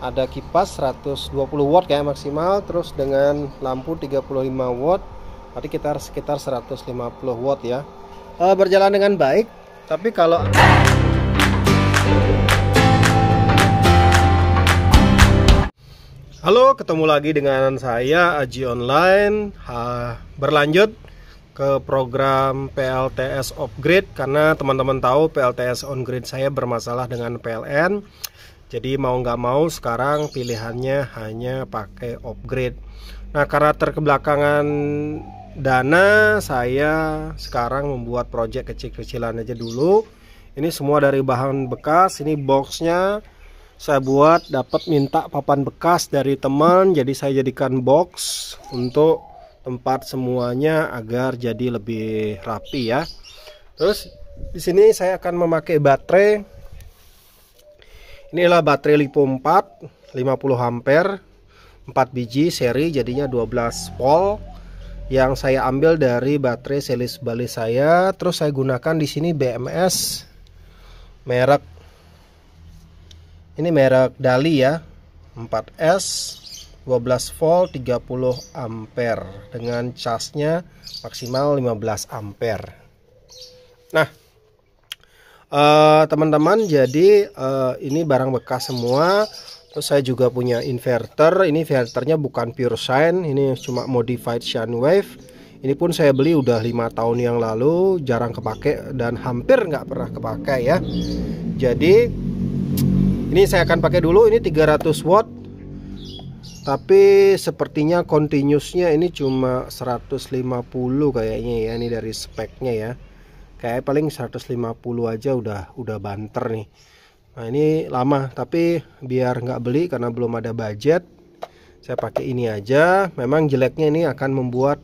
ada kipas 120 watt kayak maksimal, terus dengan lampu 35 watt, berarti kita sekitar 150 watt ya. Berjalan dengan baik. Tapi kalau halo, ketemu lagi dengan saya Aji Online. Berlanjut ke program PLTS upgrade, karena teman-teman tahu PLTS on grid saya bermasalah dengan PLN. Jadi mau nggak mau sekarang pilihannya hanya pakai upgrade. Nah, karena terkebelakangan dana, saya sekarang membuat project kecil-kecilan aja dulu. Ini semua dari bahan bekas. Ini boxnya saya buat dapat minta papan bekas dari teman, jadi saya jadikan box untuk tempat semuanya agar jadi lebih rapi ya. Terus di sini saya akan memakai baterai. Inilah baterai LiPo 4 50 ampere 4 biji seri, jadinya 12 volt yang saya ambil dari baterai series Bali saya. Terus saya gunakan di sini BMS merek, ini merek Dali ya, 4S 12 volt 30 ampere dengan casnya maksimal 15 ampere. Nah, teman-teman, jadi ini barang bekas semua. Terus saya juga punya inverter. Ini inverternya bukan pure sine, ini cuma modified sine wave. Ini pun saya beli udah 5 tahun yang lalu, jarang kepake dan hampir nggak pernah kepake ya. Jadi ini saya akan pakai dulu, ini 300 watt. Tapi sepertinya continuousnya ini cuma 150 kayaknya ya, ini dari speknya ya. Kayak paling 150 aja udah banter nih. Nah, ini lama, tapi biar nggak beli karena belum ada budget, saya pakai ini aja. Memang jeleknya ini akan membuat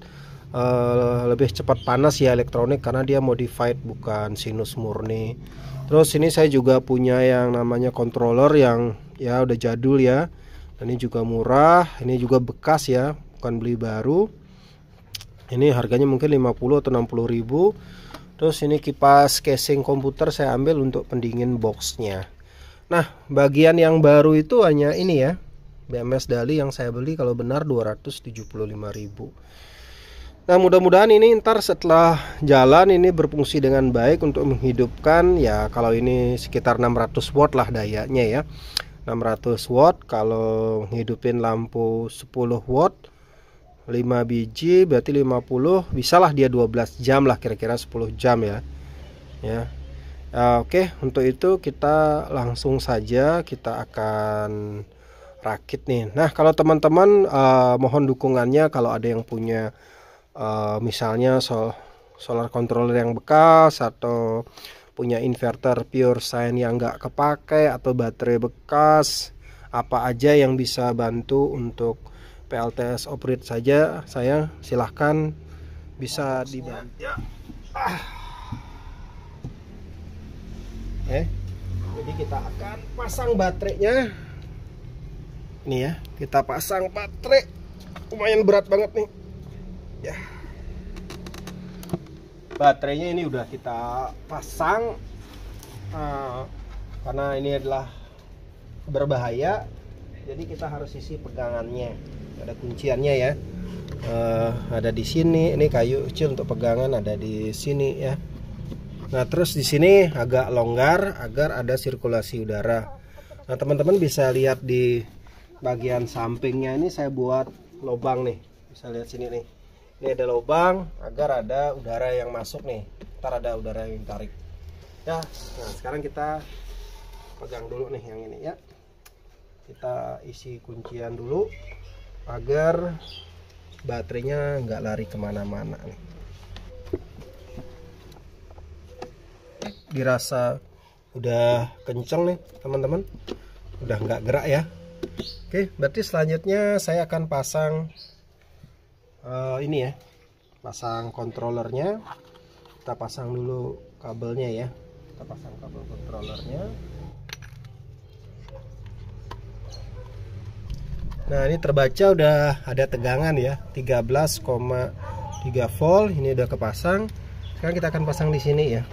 lebih cepat panas ya elektronik, karena dia modified bukan sinus murni. Terus ini saya juga punya yang namanya controller yang ya udah jadul ya. Dan ini juga murah, ini juga bekas ya, bukan beli baru. Ini harganya mungkin 50 atau 60 ribu. Terus ini kipas casing komputer saya ambil untuk pendingin boxnya. Nah, bagian yang baru itu hanya ini ya, BMS Dali yang saya beli kalau benar 275 ribu. Nah, mudah-mudahan ini ntar setelah jalan ini berfungsi dengan baik untuk menghidupkan ya. Kalau ini sekitar 600 watt lah dayanya ya, 600 watt. Kalau menghidupin lampu 10 watt 5 biji berarti 50, bisalah dia 12 jam lah, kira-kira 10 jam ya. Oke, untuk itu kita langsung saja kita akan rakit nih. Nah, kalau teman-teman mohon dukungannya kalau ada yang punya misalnya solar controller yang bekas, atau punya inverter pure sine yang nggak kepake, atau baterai bekas, apa aja yang bisa bantu untuk PLTS upgrade saja, saya silahkan bisa dibantu. Jadi kita akan pasang baterainya. Ini ya, kita pasang baterai, lumayan berat banget nih ya. Baterainya ini udah kita pasang karena ini adalah berbahaya, jadi kita harus isi pegangannya. Ada kunciannya ya, ada di sini. Ini kayu kecil untuk pegangan ada di sini ya. Nah, terus di sini agak longgar agar ada sirkulasi udara. Nah, teman-teman bisa lihat di bagian sampingnya ini saya buat lubang nih, bisa lihat sini nih. Ini ada lubang agar ada udara yang masuk nih, ntar ada udara yang tarik ya. Nah, sekarang kita pegang dulu nih yang ini ya, kita isi kuncian dulu agar baterainya nggak lari kemana-mana nih. Dirasa udah kenceng nih teman-teman, udah nggak gerak ya. Oke, berarti selanjutnya saya akan pasang ini ya, pasang controllernya. Kita pasang dulu kabelnya ya, kita pasang kabel controllernya. Nah, ini terbaca udah ada tegangan ya, 13,3 volt. Ini udah kepasang. Sekarang kita akan pasang di sini ya.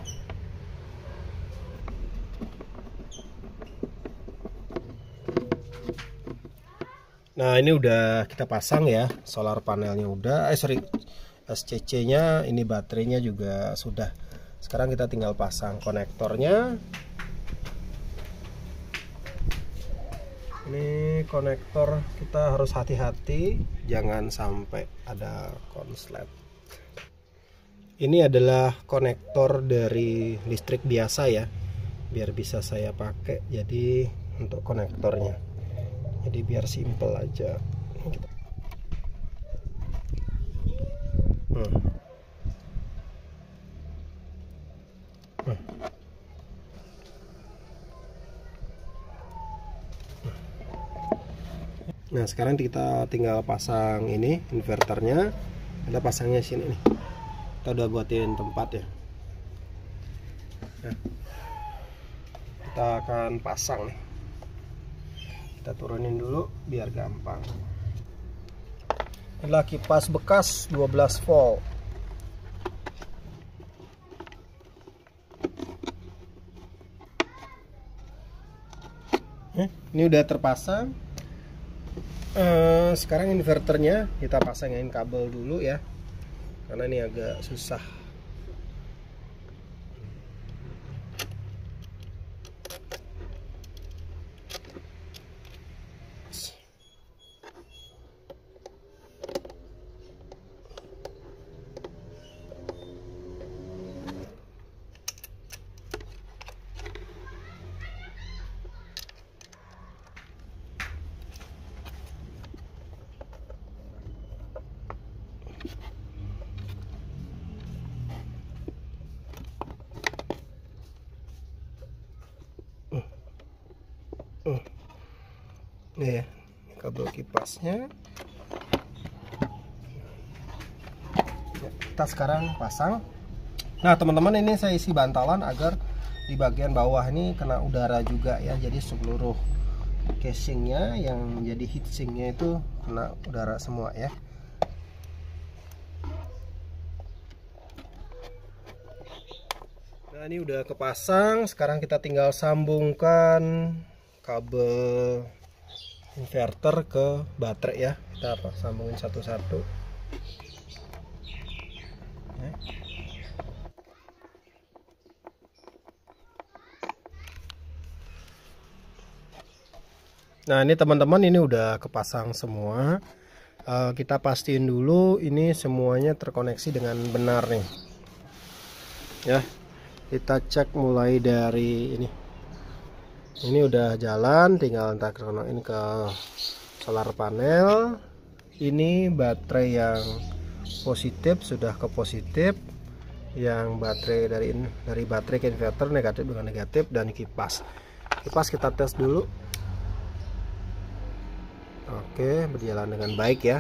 Nah ini udah kita pasang ya, solar panelnya udah, SCC nya, ini baterainya juga sudah. Sekarang kita tinggal pasang konektornya. Ini konektor kita harus hati-hati, jangan sampai ada konslet. Ini adalah konektor dari listrik biasa ya, biar bisa saya pakai. Jadi untuk konektornya, jadi biar simple aja. Nah sekarang kita tinggal pasang ini inverternya. Kita pasangnya sini nih. Kita udah buatin tempat ya. Nah, kita akan pasang nih. Kita turunin dulu biar gampang. Inilah kipas bekas 12 volt. Ini udah terpasang. Sekarang inverternya kita pasangin kabel dulu ya, karena ini agak susah. Nih ya, kabel kipasnya. Ya, kita sekarang pasang. Nah teman-teman, ini saya isi bantalan agar di bagian bawah ini kena udara juga ya. Jadi seluruh casingnya yang menjadi heatsinknya itu kena udara semua ya. Nah ini udah kepasang. Sekarang kita tinggal sambungkan kabel inverter ke baterai ya. Kita sambungin satu-satu. Nah ini teman-teman, ini udah kepasang semua. Kita pastiin dulu ini semuanya terkoneksi dengan benar nih ya. Kita cek mulai dari ini udah jalan, tinggal ntar konekin ke solar panel. Ini baterai yang positif sudah ke positif, yang baterai dari baterai ke inverter negatif dengan negatif, dan kipas kita tes dulu. Oke, berjalan dengan baik ya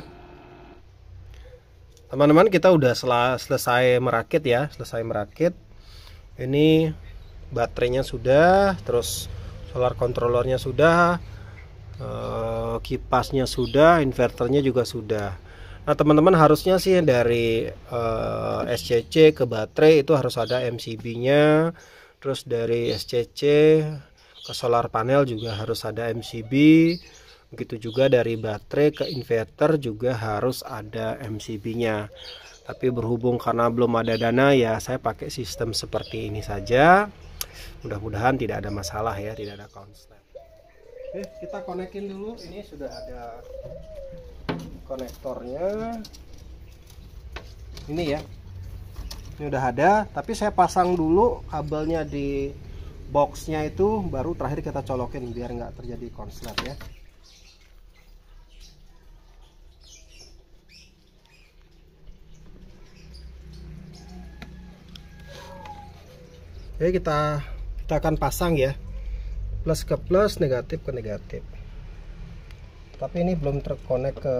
teman-teman. Kita udah selesai merakit ya, ini baterainya sudah, terus solar controllernya sudah, kipasnya sudah, inverternya juga sudah. Nah teman-teman, harusnya sih dari SCC ke baterai itu harus ada MCB nya, terus dari SCC ke solar panel juga harus ada MCB, begitu juga dari baterai ke inverter juga harus ada MCB nya. Tapi berhubung karena belum ada dana ya, saya pakai sistem seperti ini saja. Mudah-mudahan tidak ada masalah ya, tidak ada konslet. Oke, kita konekin dulu. Ini sudah ada konektornya. Ini ya, ini udah ada. Tapi saya pasang dulu kabelnya di boxnya itu, baru terakhir kita colokin biar nggak terjadi konslet ya. Oke, kita akan pasang ya, plus ke plus, negatif ke negatif. Tapi ini belum terkonek ke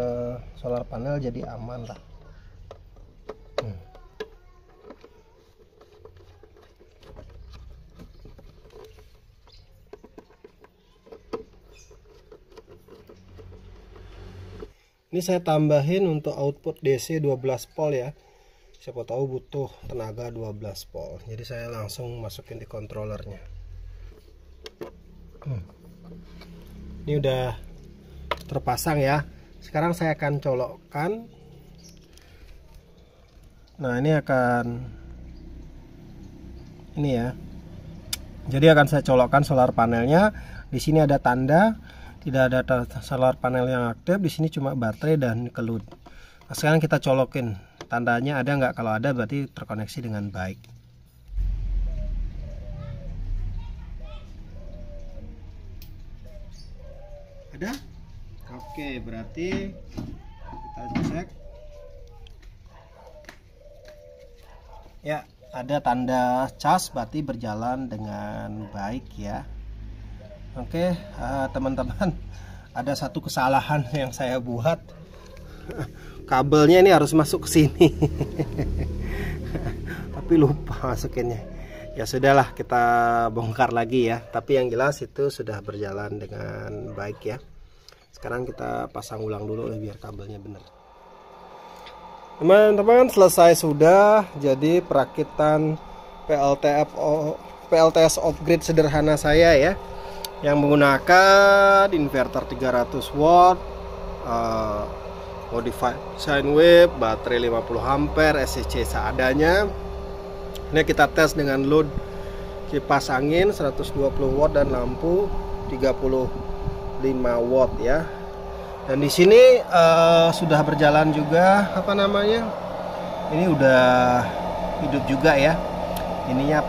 solar panel, jadi aman lah. Ini saya tambahin untuk output DC 12 volt ya. Siapa tahu butuh tenaga 12 volt. Jadi saya langsung masukin di controllernya. Ini udah terpasang ya. Sekarang saya akan colokkan. Nah, ini ya. Jadi akan saya colokkan solar panelnya. Di sini ada tanda tidak ada solar panel yang aktif. Di sini cuma baterai dan kelut. Nah, sekarang kita colokin. Tandanya ada nggak? Kalau ada berarti terkoneksi dengan baik. Ada? Oke, berarti kita cek. Ya, ada tanda cas, berarti berjalan dengan baik ya. Oke, teman-teman, ada satu kesalahan yang saya buat. Kabelnya ini harus masuk ke sini. Tapi lupa masukinnya. Ya sudahlah, kita bongkar lagi ya. Tapi yang jelas itu sudah berjalan dengan baik ya. Sekarang kita pasang ulang dulu biar kabelnya benar. Teman-teman, selesai sudah. Jadi perakitan PLTS off-grid sederhana saya ya, yang menggunakan inverter 300 watt, modified sine wave, baterai 50 ampere, SCC seadanya. Ini kita tes dengan load kipas angin 120 watt dan lampu 35 watt ya. Dan di sini sudah berjalan juga ini udah hidup juga ya. Ininya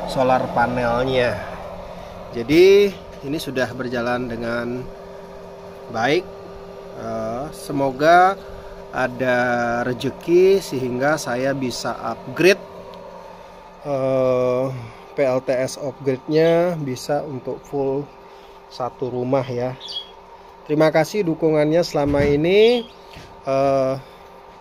solar panelnya. Jadi ini sudah berjalan dengan baik. Semoga ada rezeki sehingga saya bisa upgrade PLTS off-grid-nya bisa untuk full satu rumah ya. Terima kasih dukungannya selama ini,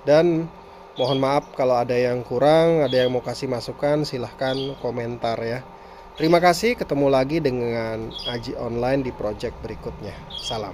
dan mohon maaf kalau ada yang kurang, ada yang mau kasih masukan, silahkan komentar ya. Terima kasih, ketemu lagi dengan Aji Online di project berikutnya. Salam.